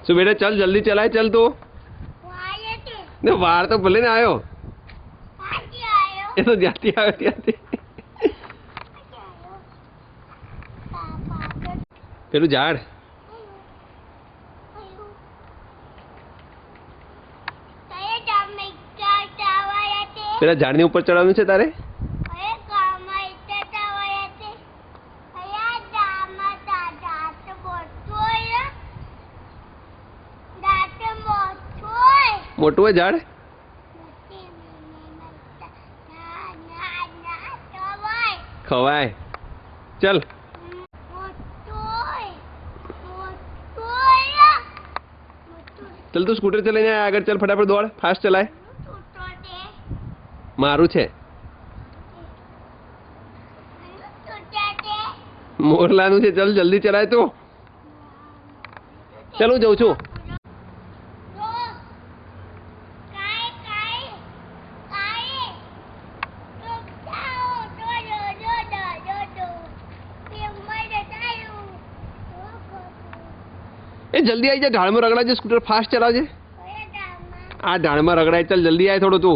શું બેટા चल जल्दी चलाए चल तू ने वार तो भले ने आयो ये तो जाती आयो त्याती पेलू झाड़ पेला झाड़ ની ઉપર ચડવાનું છે તારે मोटू है झाड़ खवाए चल चल तू स्कूटर चलाने आगे चल फटाफट दौड़ फास्ट चलाए मारू छे मोरलानु छे चल जल्दी चलाए तो चल हूँ जाऊँ छू ए जल्दी आई जा ढाल में रगड़ा जे स्कूटर फास्ट चला जे आ ढाल में रगड़ाए चल जल्दी आए थोड़ो तू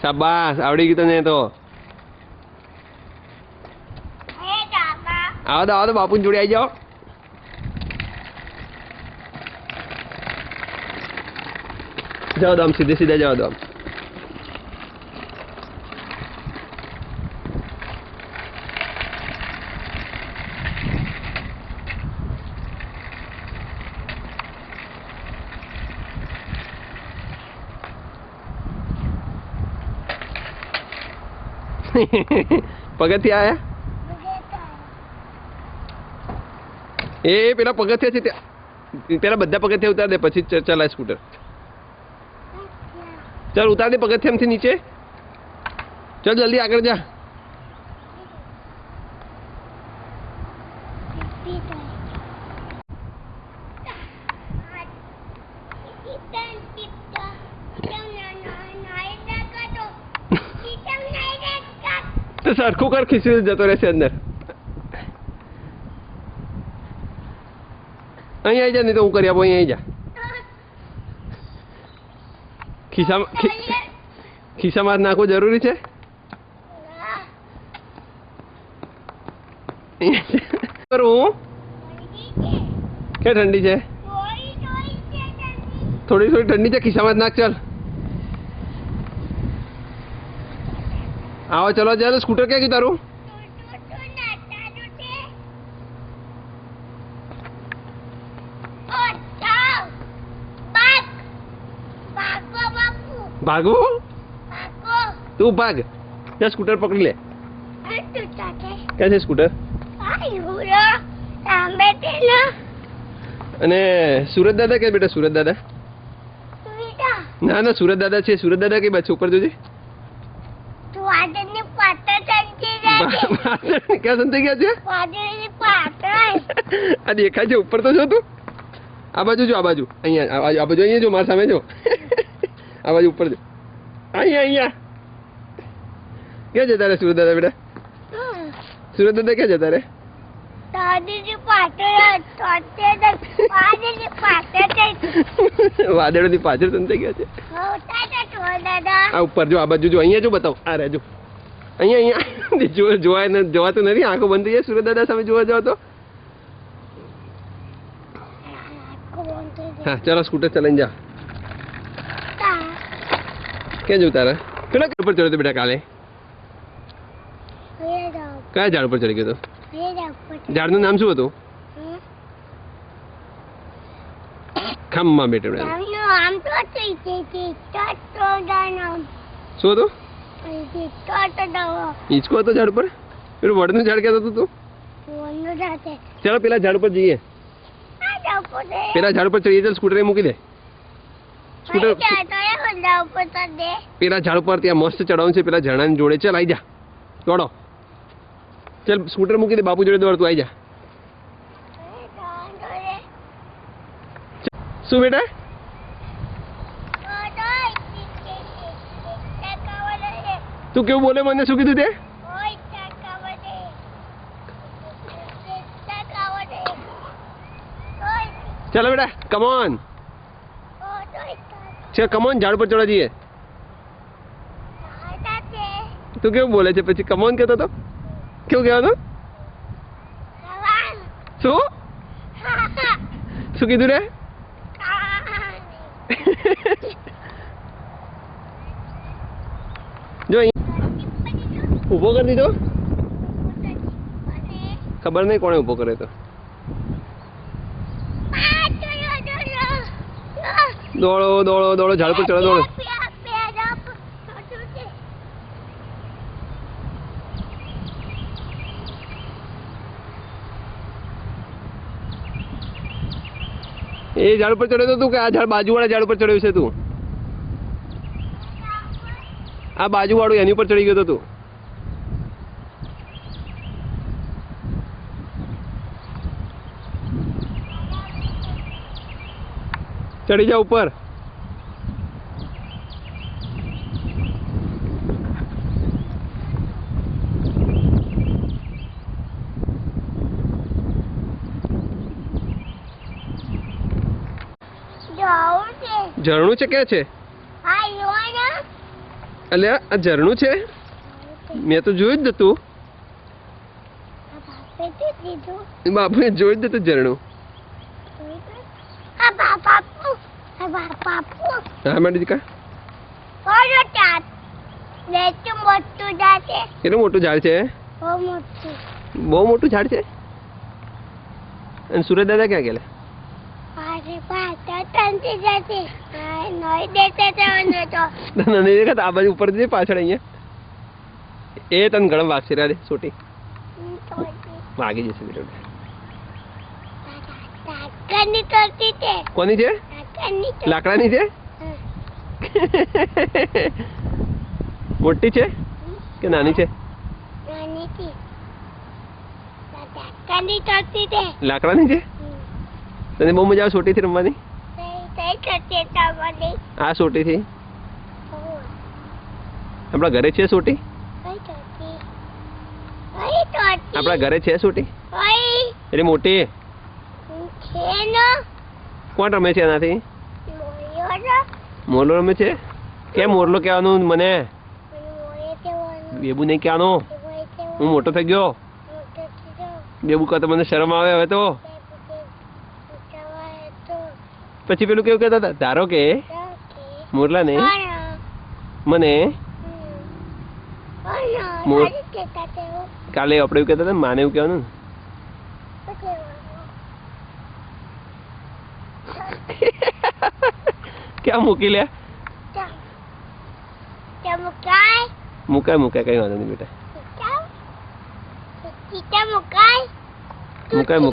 शाबाश आवड़ी गई तने तो आओ तो बापू जोड़ी आई जाओ जाओ दो हम सीधे सीधे जाओ दो પગથિયા આયા એ પેલા પગથિયા છે પેલા બધા પગથિયા ઉતાર દે પછી ચલાય સ્કૂટર चल उतार दे पगथिया से नीचे चल जल्दी आगे जा तो सरखू कर खींची जतो रहे अंदर अहीं आई जा नहीं तो हूँ कर अहीं आई जा खीसा में नाखो जरूरी है क्या ठंडी है थोड़ी थोड़ी ठंडी है खीसा में नाख चल आओ चलो चलो स्कूटर क्या की तारू भागो तू भाग क्या स्कूटर पकड़ ले कैसे स्कूटर अने सूरत दादा क्या बेटा सूरत दादा ना ना सूरत दादा छे सूरत दादा के बात ऊपर जोजे क्या सुनते क्या छे आ देखा छे ऊपर तो जो तू आ बाजू जो आ बाजू अहीं जो मार सामे जो आ बाजू ऊपर जो अहीं क्या जता रे सूरत दादा बेटा सूरत दादा क्या जता रे वादड़ो नी पाछळ सुनते क्या छे आ ऊपर जो आ बाजू जो अहीं जो बताओ आ रे जो अहीं जो जोवाय न जोवातो नहीं आंखों बंद थई जाय सूरत दादा सामे जोवा जाओ तो हाँ चलो स्कूटर चलाइन जा क्या जो तारा केला ऊपर चढ़े थे बेटा काले क्या झाड़ पर चढ़ गयो तो झाड़ નું નામ શું હતું ખમ્મા બેટે નામ તો શું હતું ઈચકો હતો ઝાડ પર પેલું વડનું ઝાડ કહેતો હતો તું ચાલો પેલા ઝાડ પર જઈએ પેલા ઝાડ પર ચડીએ ચાલ સ્કૂટર મૂકી દે સ્કૂટર પેલા ઝાડ પર ત્યાં મસ્ત ચડાવવાનું છે પેલા ઝરણાની જોડે ચાલ આવી જા દોડો चल स्कूटर मूकी दे बापू जोड़े दौड़ तू आई जा शू बेटा તું કેવું બોલે મને શું કીધું તે ચાલો બેટા કમોન છે કમોન ઝાડ પર ચડવા જઈએ તું કેવું બોલે છે પછી કમોન કહેતો તો કેવું કહેવાનું શું શું કીધું રે જો ઊભો કરી દીધો ખબર નહીં કોણે ઊભો કર્યો તો દોડો દોડો દોડો ઝાડ પર ચડો દોડો એ ઝાડ પર ચડ્યો તો તું કે આ ઝાડ બાજુવાળા ઝાડ પર ચડ્યો છે તું આ બાજુવાળું એની ઉપર ચડી ગયો તો તું ચડી જા ઉપર ઝરણું છે કે છે અલે આ ઝરણું છે મેં તો જોયું જ નતું બાપુએ જોયું જ નતું ઝરણું હા મેં દીકા કેટલું મોટું ઝાડ છે બહુ મોટું ઝાડ છે અને સુરજ દાદા ક્યાં ગયેલા આ બાજુ ઉપર જઈએ પાછળ અહીંયા એ તને ગળમ વાગશે રે સોટી વાગી જશે કોની છે લાકડાની છે મોટી છે કે નાની છે લાકડાની છે તને બહુ મજા આવે સોટી થી રમવાની આ સોટી થી આપણા ઘરે છે સોટી આપણા ઘરે છે સોટી એટલે મોટી કોણ રમે છે એનાથી મોરલો રમે છે કેમ મોરલો કહેવાનું મને બેબુ નહીં કહેવાનું હું મોટો થઈ ગયો બેબુ કહે તો મને શરમ આવે હવે તો પછી પેલું કેવું કહેતા હતા ધારો કે મોરલા ને મને કાલે આપણે એવું કહેતા હતા માને એવું કહેવાનું ક્યાં મૂકી લે મુકાય મુકાય કઈ વાંધો નહીં બેટા મુકાય મુકાય